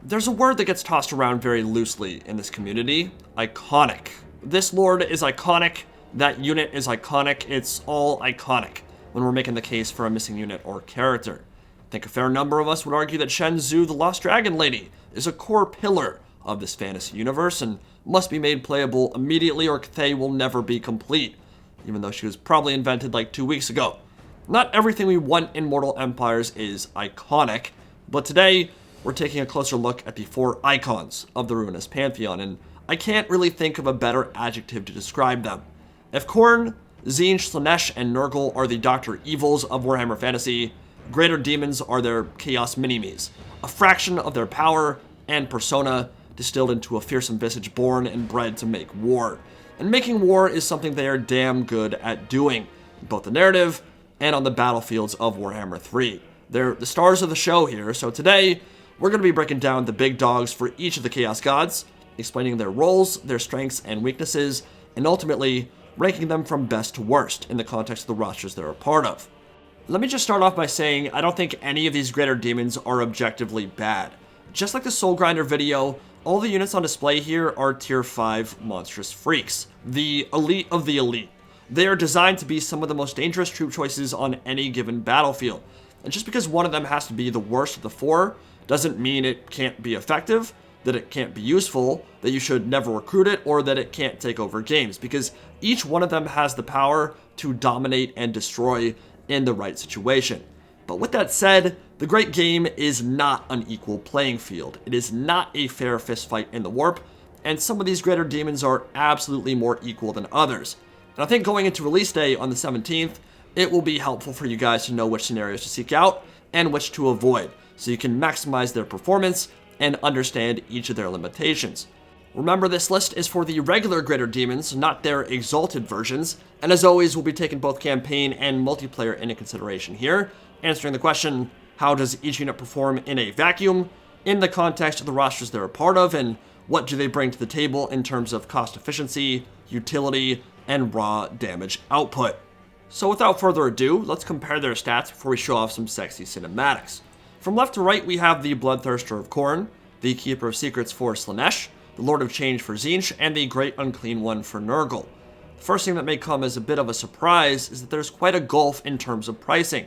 There's a word that gets tossed around very loosely in this community: iconic. This lord is iconic, that unit is iconic, it's all iconic when we're making the case for a missing unit or character. I think a fair number of us would argue that Shen Zhu, the Lost Dragon Lady, is a core pillar of this fantasy universe and must be made playable immediately or Cathay will never be complete, even though she was probably invented like 2 weeks ago. Not everything we want in Mortal Empires is iconic, but today we're taking a closer look at the 4 icons of the Ruinous Pantheon, and I can't really think of a better adjective to describe them. If Khorne, Tzeentch, Slaanesh, and Nurgle are the Dr. Evils of Warhammer Fantasy, Greater Demons are their Chaos Mini-Me's, a fraction of their power and persona distilled into a fearsome visage born and bred to make war. And making war is something they are damn good at doing, both the narrative and on the battlefields of Warhammer 3. They're the stars of the show here, so today we're going to be breaking down the big dogs for each of the Chaos Gods, explaining their roles, their strengths and weaknesses, and ultimately ranking them from best to worst in the context of the rosters they're a part of. Let me just start off by saying I don't think any of these Greater Demons are objectively bad. Just like the Soul Grinder video, all the units on display here are tier 5 monstrous freaks, the elite of the elite. They are designed to be some of the most dangerous troop choices on any given battlefield. And just because one of them has to be the worst of the 4 doesn't mean it can't be effective, that it can't be useful, that you should never recruit it, or that it can't take over games, because each one of them has the power to dominate and destroy in the right situation. But with that said, the great game is not an equal playing field. It is not a fair fistfight in the warp, and some of these Greater Demons are absolutely more equal than others. And I think going into release day on the 17th, it will be helpful for you guys to know which scenarios to seek out and which to avoid, so you can maximize their performance and understand each of their limitations. Remember, this list is for the regular Greater Demons, not their exalted versions, and as always, we'll be taking both campaign and multiplayer into consideration here, answering the question, how does each unit perform in a vacuum, in the context of the rosters they're a part of, and what do they bring to the table in terms of cost efficiency, utility, and raw damage output. So without further ado, let's compare their stats before we show off some sexy cinematics. From left to right, we have the Bloodthirster of Khorne, the Keeper of Secrets for Slaanesh, the Lord of Change for Tzeentch, and the Great Unclean One for Nurgle. The first thing that may come as a bit of a surprise is that there's quite a gulf in terms of pricing.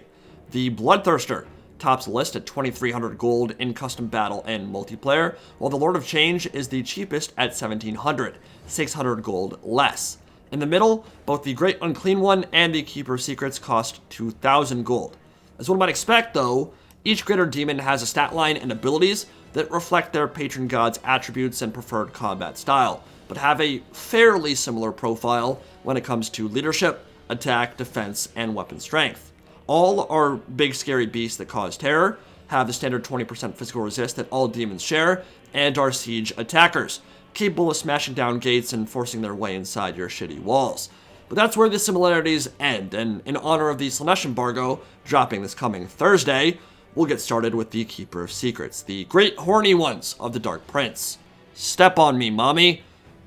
The Bloodthirster tops the list at 2,300 gold in custom battle and multiplayer, while the Lord of Change is the cheapest at 1,700, 600 gold less. In the middle, both the Great Unclean One and the Keeper of Secrets cost 2,000 gold. As one might expect, though, each Greater Demon has a stat line and abilities that reflect their patron god's attributes and preferred combat style, but have a fairly similar profile when it comes to leadership, attack, defense, and weapon strength. All are big scary beasts that cause terror, have the standard 20% physical resist that all demons share, and are siege attackers, capable of smashing down gates and forcing their way inside your shitty walls. But that's where the similarities end, and in honor of the Slaanesh embargo dropping this coming Thursday, we'll get started with the Keeper of Secrets, the great horny ones of the Dark Prince. Step on me, mommy.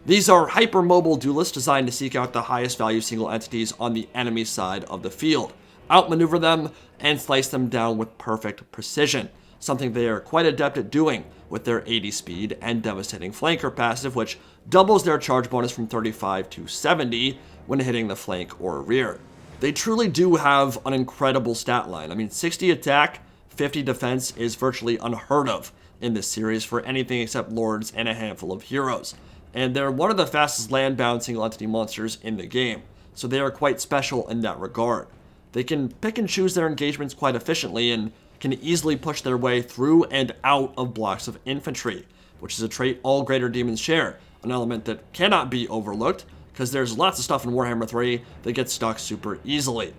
These are hyper-mobile duelists designed to seek out the highest value single entities on the enemy side of the field, outmaneuver them, and slice them down with perfect precision, something they are quite adept at doing with their 80 speed and devastating flanker passive, which doubles their charge bonus from 35 to 70 when hitting the flank or rear. They truly do have an incredible stat line. I mean, 60 attack, 50 defense is virtually unheard of in this series for anything except lords and a handful of heroes. And they're one of the fastest land-bound single entity monsters in the game, so they are quite special in that regard. They can pick and choose their engagements quite efficiently and can easily push their way through and out of blocks of infantry, which is a trait all Greater Demons share, an element that cannot be overlooked because there's lots of stuff in Warhammer 3 that gets stuck super easily.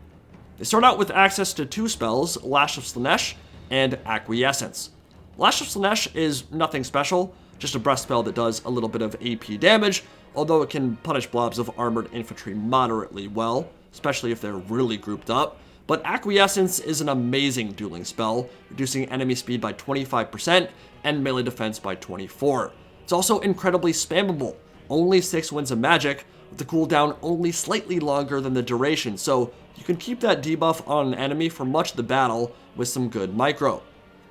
They start out with access to 2 spells, Lash of Slaanesh and Acquiescence. Lash of Slaanesh is nothing special, just a breath spell that does a little bit of AP damage, although it can punish blobs of armored infantry moderately well, especially if they're really grouped up. But Acquiescence is an amazing dueling spell, reducing enemy speed by 25% and melee defense by 24%. It's also incredibly spammable, only 6 winds of magic, with the cooldown only slightly longer than the duration, so you can keep that debuff on an enemy for much of the battle with some good micro.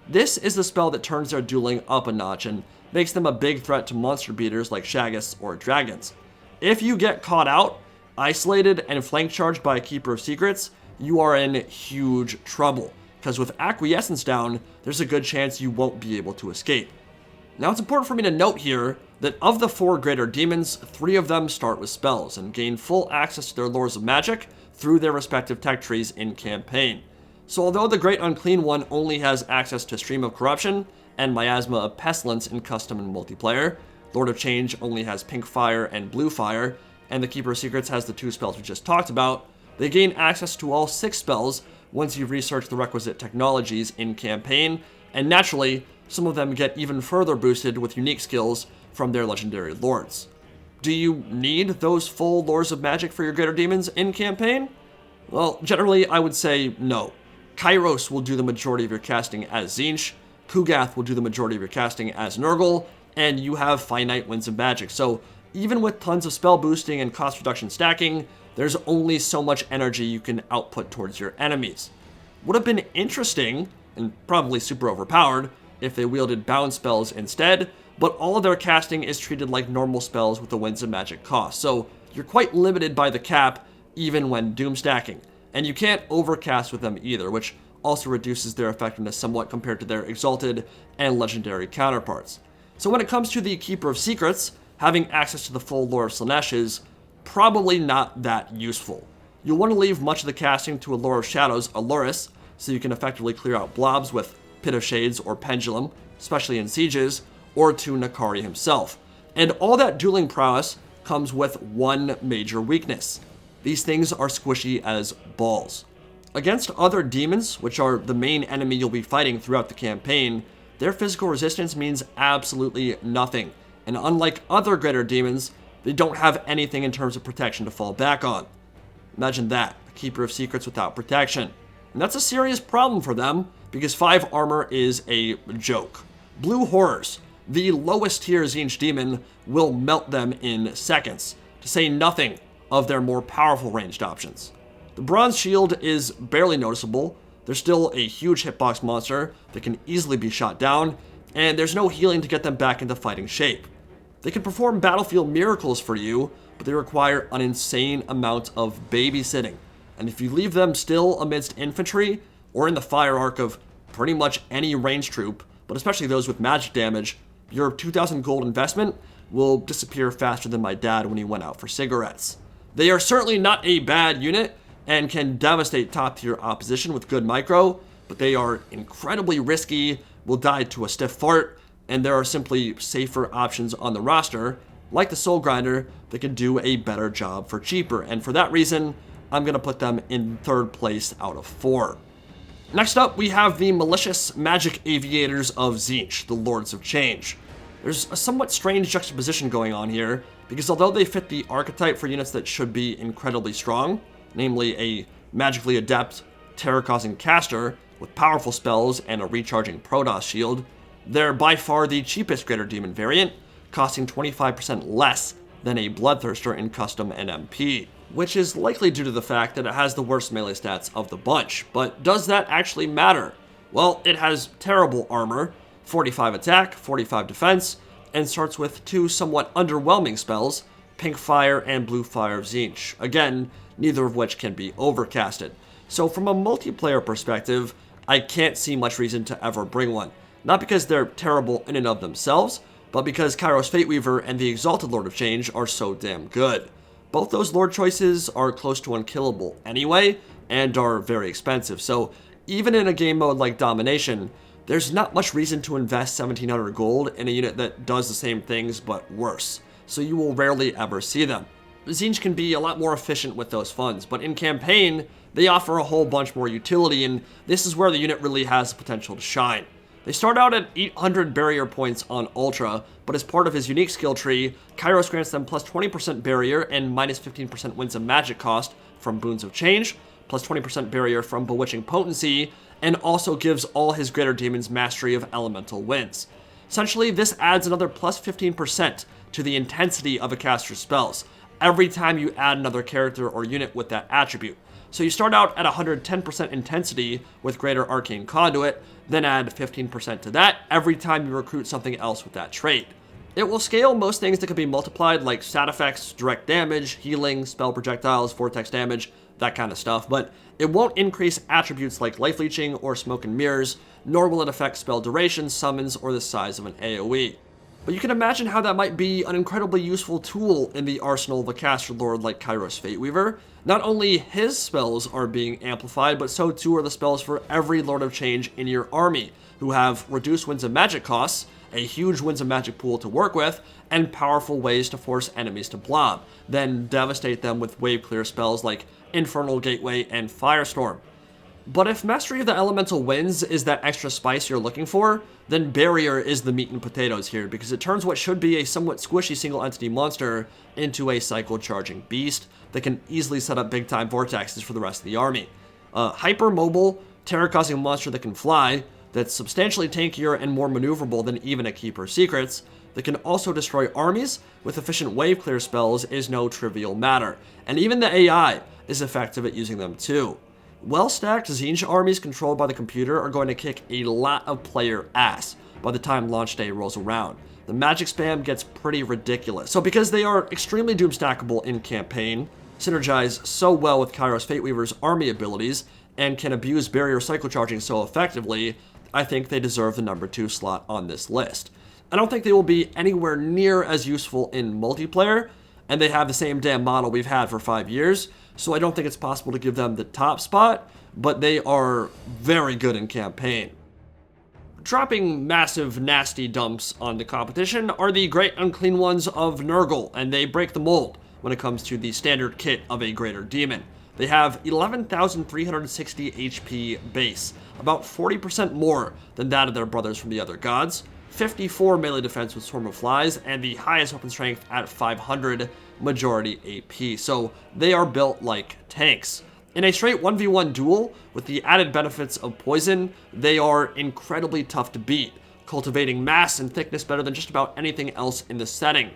This is the spell that turns their dueling up a notch and makes them a big threat to monster beaters like Shaggoths or dragons. If you get caught out, isolated, and flank charged by a Keeper of Secrets, you are in huge trouble, because with Acquiescence down, there's a good chance you won't be able to escape. Now it's important for me to note here that of the 4 Greater Demons, 3 of them start with spells and gain full access to their lores of magic through their respective tech trees in campaign. So although the Great Unclean one only has access to Stream of Corruption and Miasma of Pestilence in custom and multiplayer, Lord of Change only has Pink Fire and Blue Fire, and the Keeper of Secrets has the 2 spells we just talked about, they gain access to all 6 spells once you've researched the requisite technologies in campaign, and naturally, some of them get even further boosted with unique skills from their legendary lords. Do you need those full lores of magic for your Greater Demons in campaign? Well, generally I would say no. Kairos will do the majority of your casting as Tzeentch, Kugath will do the majority of your casting as Nurgle, and you have finite winds of magic. So even with tons of spell boosting and cost reduction stacking, there's only so much energy you can output towards your enemies. Would have been interesting, and probably super overpowered, if they wielded bound spells instead, but all of their casting is treated like normal spells with the winds of magic cost. So you're quite limited by the cap even when doom stacking. And you can't overcast with them either, which also reduces their effectiveness somewhat compared to their exalted and legendary counterparts. So when it comes to the Keeper of Secrets, having access to the full lore of Slaanesh is probably not that useful. You'll want to leave much of the casting to a Lore of Shadows, Aluris, so you can effectively clear out blobs with Pit of Shades or Pendulum, especially in sieges, or to Nakari himself. And all that dueling prowess comes with one major weakness. These things are squishy as balls. Against other demons, which are the main enemy you'll be fighting throughout the campaign, their physical resistance means absolutely nothing. And unlike other Greater Demons, they don't have anything in terms of protection to fall back on. Imagine that, a Keeper of Secrets without protection. And that's a serious problem for them, because 5 armor is a joke. Blue Horrors, the lowest tier Tzeentch demon, will melt them in seconds, to say nothing of their more powerful ranged options. The Bronze Shield is barely noticeable. They're still a huge hitbox monster that can easily be shot down, and there's no healing to get them back into fighting shape. They can perform battlefield miracles for you, but they require an insane amount of babysitting. And if you leave them still amidst infantry, or in the fire arc of pretty much any ranged troop, but especially those with magic damage, your 2,000 gold investment will disappear faster than my dad when he went out for cigarettes. They are certainly not a bad unit, and can devastate top-tier opposition with good micro, but they are incredibly risky, will die to a stiff fart, and there are simply safer options on the roster, like the Soul Grinder, that can do a better job for cheaper, and for that reason, I'm going to put them in 3rd place out of 4. Next up, we have the Malicious Magic Aviators of Tzeentch, the Lords of Change. There's a somewhat strange juxtaposition going on here, because although they fit the archetype for units that should be incredibly strong, namely a magically adept, terror-causing caster with powerful spells and a recharging Protoss shield, they're by far the cheapest Greater Demon variant, costing 25% less than a Bloodthirster in custom and MP, which is likely due to the fact that it has the worst melee stats of the bunch. But does that actually matter? Well, it has terrible armor, 45 attack, 45 defense, and starts with 2 somewhat underwhelming spells, Pink Fire and Blue Fire of Tzeentch. Again, neither of which can be overcasted. So from a multiplayer perspective, I can't see much reason to ever bring one. Not because they're terrible in and of themselves, but because Kairos Fateweaver and the Exalted Lord of Change are so damn good. Both those Lord choices are close to unkillable anyway, and are very expensive, so even in a game mode like Domination, there's not much reason to invest 1700 gold in a unit that does the same things but worse, so you will rarely ever see them. Tzeentch can be a lot more efficient with those funds, but in campaign, they offer a whole bunch more utility, and this is where the unit really has the potential to shine. They start out at 800 barrier points on Ultra, but as part of his unique skill tree, Kairos grants them plus 20% barrier and minus 15% winds of magic cost from Boons of Change, plus 20% barrier from Bewitching Potency, and also gives all his Greater Demons mastery of elemental winds. Essentially, this adds another plus 15% to the intensity of a caster's spells every time you add another character or unit with that attribute. So you start out at 110% intensity with Greater Arcane Conduit, then add 15% to that every time you recruit something else with that trait. It will scale most things that can be multiplied, like stat effects, direct damage, healing, spell projectiles, vortex damage, that kind of stuff, but it won't increase attributes like life leeching or smoke and mirrors, nor will it affect spell duration, summons, or the size of an AoE. But you can imagine how that might be an incredibly useful tool in the arsenal of a caster lord like Kairos Fateweaver. Not only his spells are being amplified, but so too are the spells for every Lord of Change in your army, who have reduced Winds of Magic costs, a huge Winds of Magic pool to work with, and powerful ways to force enemies to blob, then devastate them with wave clear spells like Infernal Gateway and Firestorm. But if Mastery of the Elemental Winds is that extra spice you're looking for, then Barrier is the meat and potatoes here, because it turns what should be a somewhat squishy single entity monster into a cycle charging beast that can easily set up big time vortexes for the rest of the army. A hyper mobile, terror causing monster that can fly, that's substantially tankier and more maneuverable than even a Keeper's Secrets, that can also destroy armies with efficient wave clear spells is no trivial matter, and even the AI is effective at using them too. Well-stacked Tzeentch armies controlled by the computer are going to kick a lot of player ass by the time launch day rolls around. The magic spam gets pretty ridiculous. So because they are extremely doom-stackable in campaign, synergize so well with Kairos Fateweaver's army abilities, and can abuse barrier cycle charging so effectively, I think they deserve the number 2 slot on this list. I don't think they will be anywhere near as useful in multiplayer, and they have the same damn model we've had for 5 years, so I don't think it's possible to give them the top spot, but they are very good in campaign. Dropping massive nasty dumps on the competition are the Great Unclean Ones of Nurgle, and they break the mold when it comes to the standard kit of a Greater Demon. They have 11,360 HP base, about 40% more than that of their brothers from the other gods, 54 melee defense with Swarm of Flies, and the highest weapon strength at 500, majority AP, so they are built like tanks. In a straight 1v1 duel, with the added benefits of poison, they are incredibly tough to beat, cultivating mass and thickness better than just about anything else in the setting.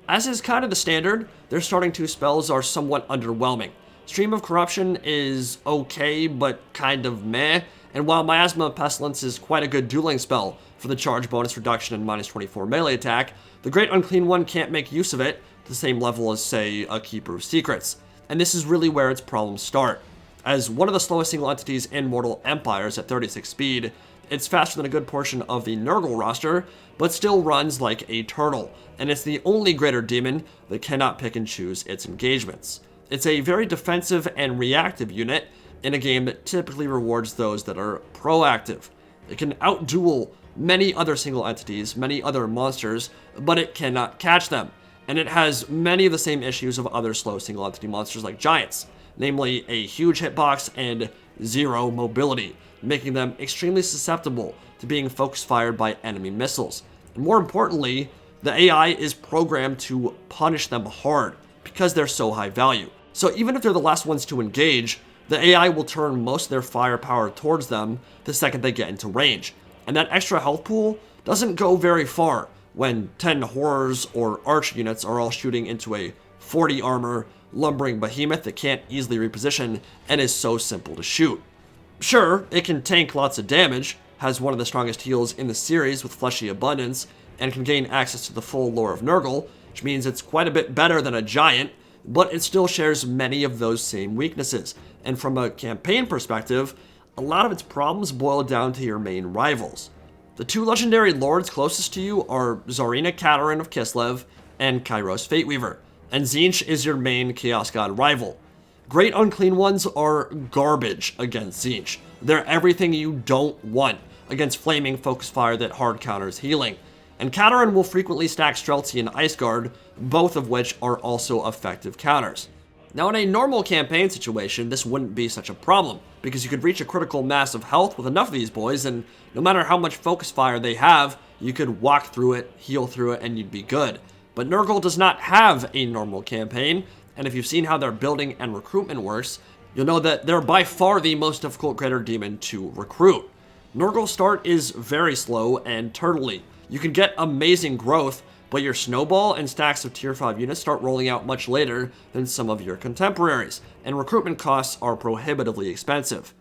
As is kind of the standard, their starting 2 spells are somewhat underwhelming. Stream of Corruption is okay, but kind of meh, and while Miasma of Pestilence is quite a good dueling spell for the charge bonus reduction and minus 24 melee attack, the Great Unclean One can't make use of it to the same level as, say, a Keeper of Secrets. And this is really where its problems start. As one of the slowest single entities in Mortal Empires at 36 speed, it's faster than a good portion of the Nurgle roster, but still runs like a turtle, and it's the only Greater Demon that cannot pick and choose its engagements. It's a very defensive and reactive unit in a game that typically rewards those that are proactive. It can outduel many other single entities, many other monsters, but it cannot catch them. And it has many of the same issues of other slow single entity monsters like giants, namely a huge hitbox and 0 mobility, making them extremely susceptible to being focus fired by enemy missiles. And more importantly, the AI is programmed to punish them hard because they're so high value. So even if they're the last ones to engage, the AI will turn most of their firepower towards them the second they get into range. And that extra health pool doesn't go very far when 10 horrors or arch units are all shooting into a 40 armor, lumbering behemoth that can't easily reposition and is so simple to shoot. Sure, it can tank lots of damage, has one of the strongest heals in the series with Fleshy Abundance, and can gain access to the full lore of Nurgle, which means it's quite a bit better than a giant, but it still shares many of those same weaknesses. And from a campaign perspective, a lot of its problems boil down to your main rivals. The 2 legendary lords closest to you are Tsarina Katerin of Kislev and Kairos Fateweaver, and Tzeentch is your main Chaos God rival. Great Unclean Ones are garbage against Tzeentch. They're everything you don't want against flaming focus fire that hard counters healing. And Katerin will frequently stack Streltsy and Ice Guard, both of which are also effective counters. Now, in a normal campaign situation, this wouldn't be such a problem, because you could reach a critical mass of health with enough of these boys, and no matter how much focus fire they have, you could walk through it, heal through it, and you'd be good. But Nurgle does not have a normal campaign, and if you've seen how their building and recruitment works, you'll know that they're by far the most difficult Greater Demon to recruit. Nurgle's start is very slow and turtly. You can get amazing growth, but but your snowball and stacks of tier 5 units start rolling out much later than some of your contemporaries, and recruitment costs are prohibitively expensive.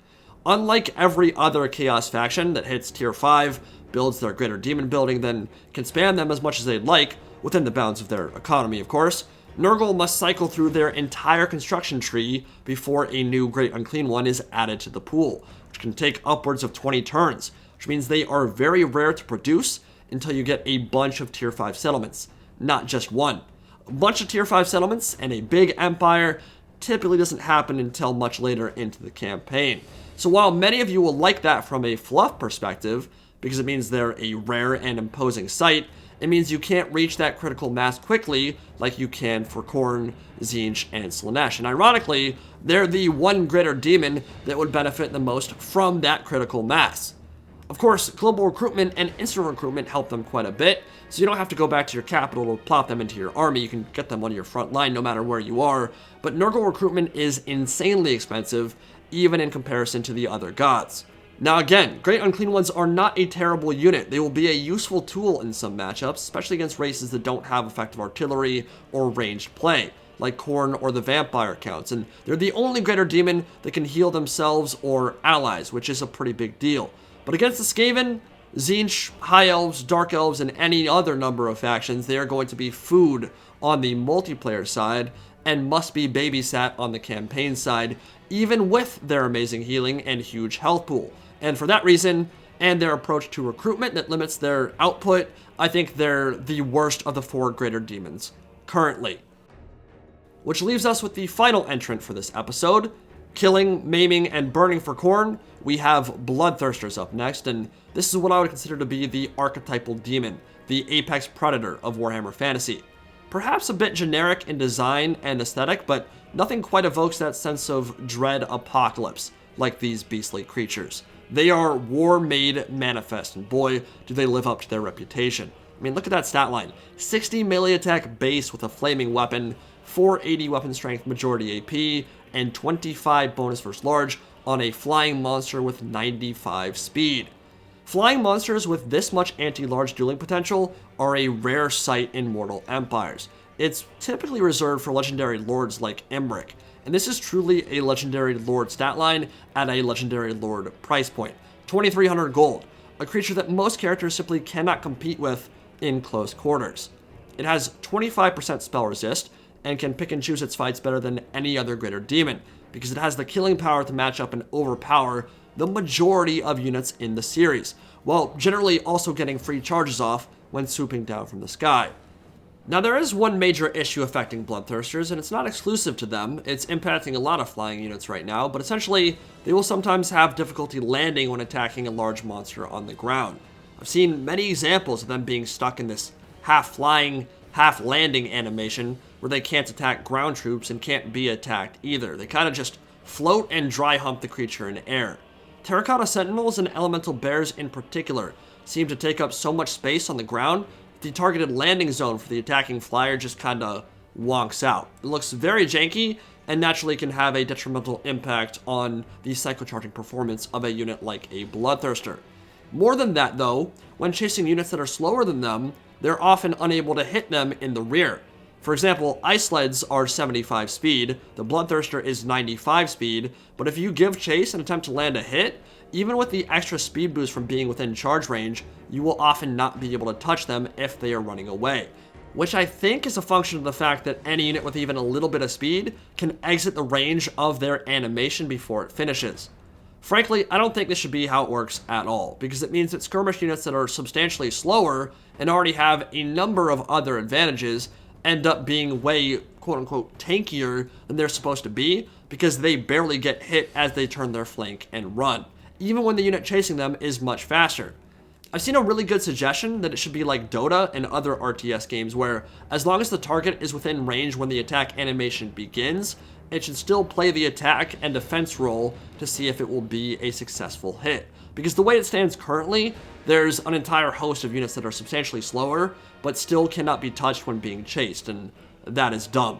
Unlike every other Chaos faction that hits tier 5, builds their Greater Demon building, then can spam them as much as they'd like, within the bounds of their economy of course, Nurgle must cycle through their entire construction tree before a new Great Unclean one is added to the pool, which can take upwards of 20 turns, which means they are very rare to produce until you get a bunch of tier 5 settlements, not just one. A bunch of tier 5 settlements and a big empire typically doesn't happen until much later into the campaign. So while many of you will like that from a fluff perspective, because it means they're a rare and imposing sight, it means you can't reach that critical mass quickly like you can for Khorne, Tzeentch, and Slaanesh. And ironically, they're the one Greater Demon that would benefit the most from that critical mass. Of course, global recruitment and instant recruitment help them quite a bit, so you don't have to go back to your capital to plop them into your army. You can get them on your front line no matter where you are, but Nurgle recruitment is insanely expensive, even in comparison to the other gods. Now again, Great Unclean Ones are not a terrible unit. They will be a useful tool in some matchups, especially against races that don't have effective artillery or ranged play, like Khorne or the Vampire counts, and they're the only Greater Demon that can heal themselves or allies, which is a pretty big deal. But against the Skaven, Tzeentch, High Elves, Dark Elves, and any other number of factions, they are going to be food on the multiplayer side and must be babysat on the campaign side, even with their amazing healing and huge health pool. And for that reason, and their approach to recruitment that limits their output, I think they're the worst of the 4 Greater Demons currently. Which leaves us with the final entrant for this episode. Killing, maiming, and burning for Khorne, we have Bloodthirsters up next, and this is what I would consider to be the archetypal demon, the apex predator of Warhammer Fantasy. Perhaps a bit generic in design and aesthetic, but nothing quite evokes that sense of dread apocalypse like these beastly creatures. They are war-made manifest, and boy, do they live up to their reputation. I mean, look at that stat line. 60 melee attack base with a flaming weapon, 480 weapon strength majority AP, and 25 bonus versus large on a flying monster with 95 speed. Flying monsters with this much anti-large dueling potential are a rare sight in mortal empires. It's typically reserved for legendary lords like Imric, and this is truly a legendary lord stat line at a legendary lord price point. 2,300 gold, a creature that most characters simply cannot compete with in close quarters. It has 25% spell resist, and can pick and choose its fights better than any other Greater Demon, because it has the killing power to match up and overpower the majority of units in the series, while generally also getting free charges off when swooping down from the sky. Now there is one major issue affecting Bloodthirsters, and it's not exclusive to them. It's impacting a lot of flying units right now, but essentially they will sometimes have difficulty landing when attacking a large monster on the ground. I've seen many examples of them being stuck in this half-flying, half-landing animation where they can't attack ground troops and can't be attacked either. They kind of just float and dry hump the creature in air. Terracotta Sentinels and Elemental Bears in particular seem to take up so much space on the ground, the targeted landing zone for the attacking flyer just kinda wonks out. It looks very janky and naturally can have a detrimental impact on the cyclocharging performance of a unit like a Bloodthirster. More than that though, when chasing units that are slower than them, they're often unable to hit them in the rear. For example, ice sleds are 75 speed, the Bloodthirster is 95 speed, but if you give chase and attempt to land a hit, even with the extra speed boost from being within charge range, you will often not be able to touch them if they are running away. Which I think is a function of the fact that any unit with even a little bit of speed can exit the range of their animation before it finishes. Frankly, I don't think this should be how it works at all, because it means that skirmish units that are substantially slower and already have a number of other advantages end up being way, quote-unquote, tankier than they're supposed to be, because they barely get hit as they turn their flank and run, even when the unit chasing them is much faster. I've seen a really good suggestion that it should be like Dota and other RTS games where, as long as the target is within range when the attack animation begins, it should still play the attack and defense roll to see if it will be a successful hit. Because the way it stands currently, there's an entire host of units that are substantially slower, but still cannot be touched when being chased, and that is dumb.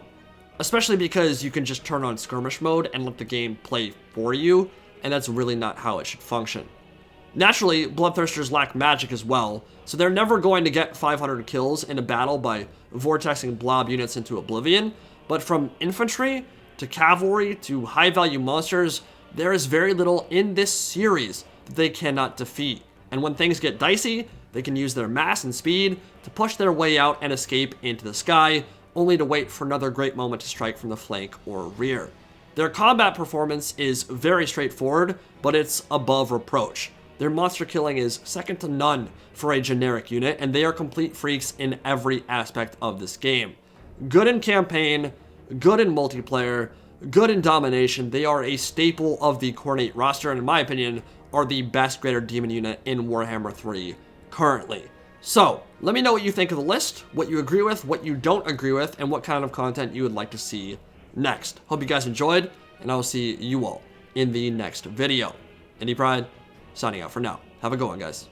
Especially because you can just turn on skirmish mode and let the game play for you, and that's really not how it should function. Naturally, Bloodthirsters lack magic as well, so they're never going to get 500 kills in a battle by vortexing blob units into oblivion, but from infantry to cavalry to high-value monsters, there is very little in this series that they cannot defeat. And when things get dicey, they can use their mass and speed to push their way out and escape into the sky, only to wait for another great moment to strike from the flank or rear. Their combat performance is very straightforward, but it's above reproach. Their monster killing is second to none for a generic unit, and they are complete freaks in every aspect of this game. Good in campaign, good in multiplayer, good in domination. They are a staple of the Khorne roster, and in my opinion, are the best Greater Demon unit in Warhammer 3 currently. So, let me know what you think of the list, what you agree with, what you don't agree with, and what kind of content you would like to see next. Hope you guys enjoyed, and I will see you all in the next video. Indie Pride, signing out for now. Have a good one, guys.